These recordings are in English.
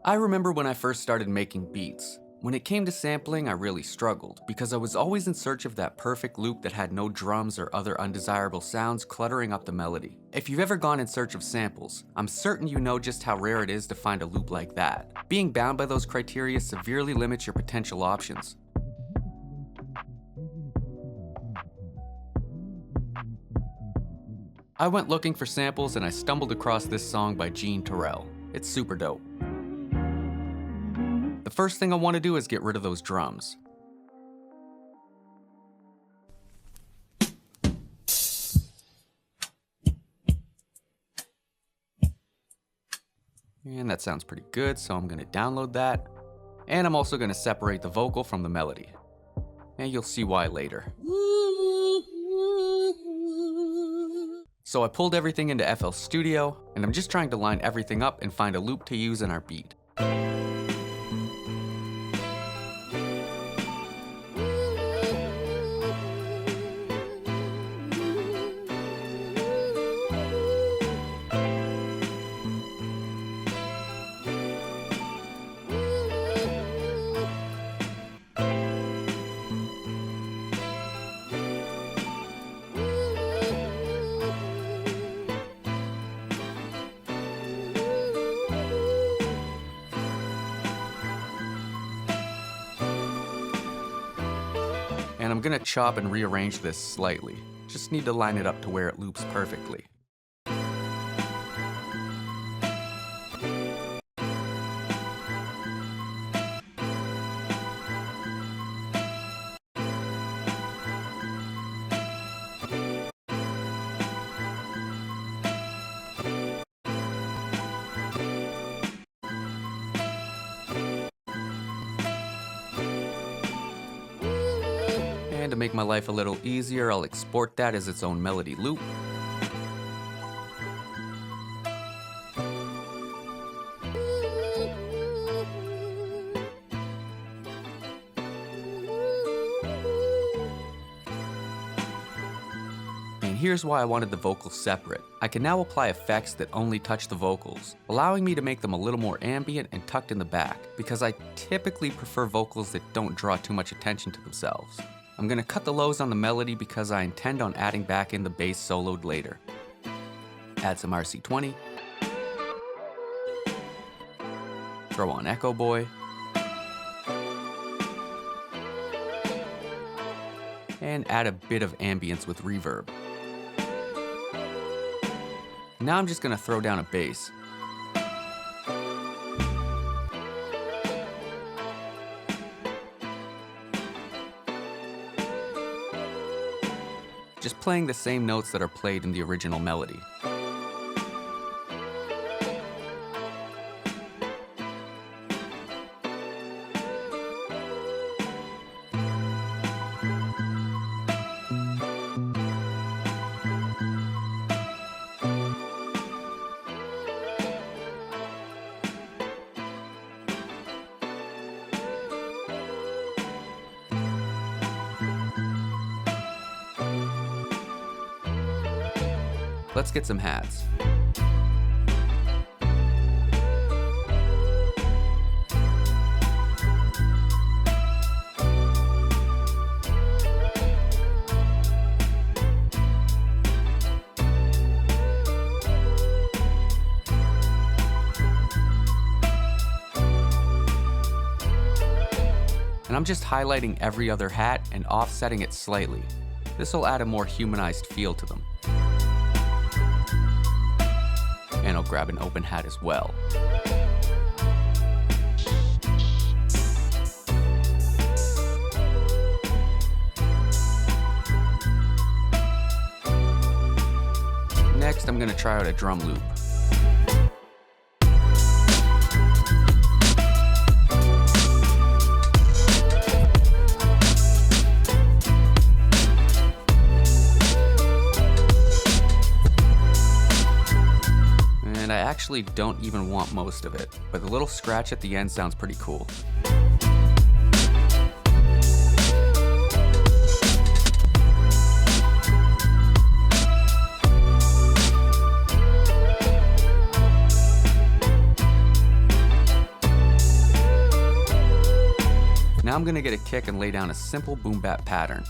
I remember when I first started making beats. When it came to sampling, I really struggled because I was always in search of that perfect loop that had no drums or other undesirable sounds cluttering up the melody. If you've ever gone in search of samples, I'm certain you know just how rare it is to find a loop like that. Being bound by those criteria severely limits your potential options. I went looking for samples and I stumbled across this song by Gene Terrell. It's super dope. The first thing I want to do is get rid of those drums. And that sounds pretty good, so I'm going to download that. And I'm also going to separate the vocal from the melody. And you'll see why later. So I pulled everything into FL Studio, and I'm just trying to line everything up and find a loop to use in our beat. And I'm gonna chop and rearrange this slightly. Just need to line it up to where it loops perfectly. And to make my life a little easier, I'll export that as its own melody loop. And here's why I wanted the vocals separate. I can now apply effects that only touch the vocals, allowing me to make them a little more ambient and tucked in the back, because I typically prefer vocals that don't draw too much attention to themselves. I'm gonna cut the lows on the melody because I intend on adding back in the bass soloed later. Add some RC20. Throw on Echo Boy. And add a bit of ambience with reverb. Now I'm just gonna throw down a bass. Just playing the same notes that are played in the original melody. Let's get some hats. And I'm just highlighting every other hat and offsetting it slightly. This will add a more humanized feel to them. And I'll grab an open hat as well. Next, I'm gonna try out a drum loop. And I actually don't even want most of it, but the little scratch at the end sounds pretty cool. Now I'm gonna get a kick and lay down a simple boom bap pattern.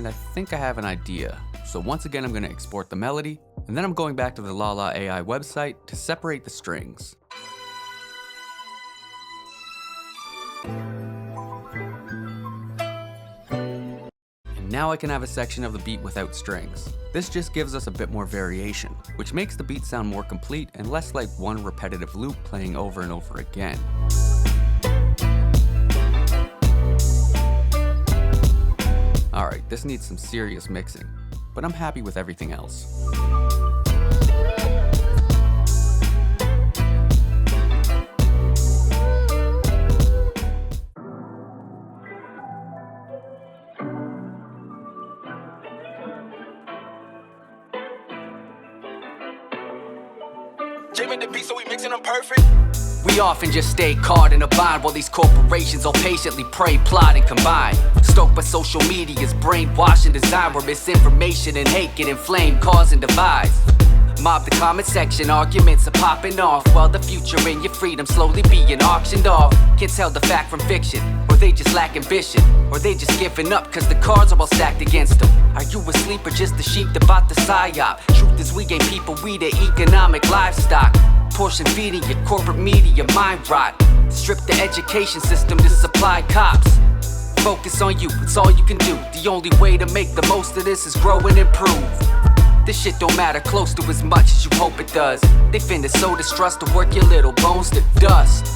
I think I have an idea. So once again, I'm going to export the melody, and then I'm going back to the Lala AI website to separate the strings. And now I can have a section of the beat without strings. This just gives us a bit more variation, which makes the beat sound more complete and less like one repetitive loop playing over and over again. Alright, this needs some serious mixing, but I'm happy with everything else. Jamming the beat so we mixing them perfect. We often just stay caught in a bind while these corporations all patiently pray, plot, and combine. Stoked by social media's brainwashing design, where misinformation and hate get inflamed, causing divides. Mob the comment section, arguments are popping off, while the future and your freedom slowly being auctioned off. Can't tell the fact from fiction, or they just lack ambition, or they just giving up cause the cards are all stacked against them. Are you asleep or just the sheep that bought the psyop? Truth is we ain't people, we the economic livestock. Portion feeding your corporate media mind rot. Strip the education system to supply cops. Focus on you, it's all you can do. The only way to make the most of this is grow and improve. This shit don't matter close to as much as you hope it does. They finna sow distrust to work your little bones to dust.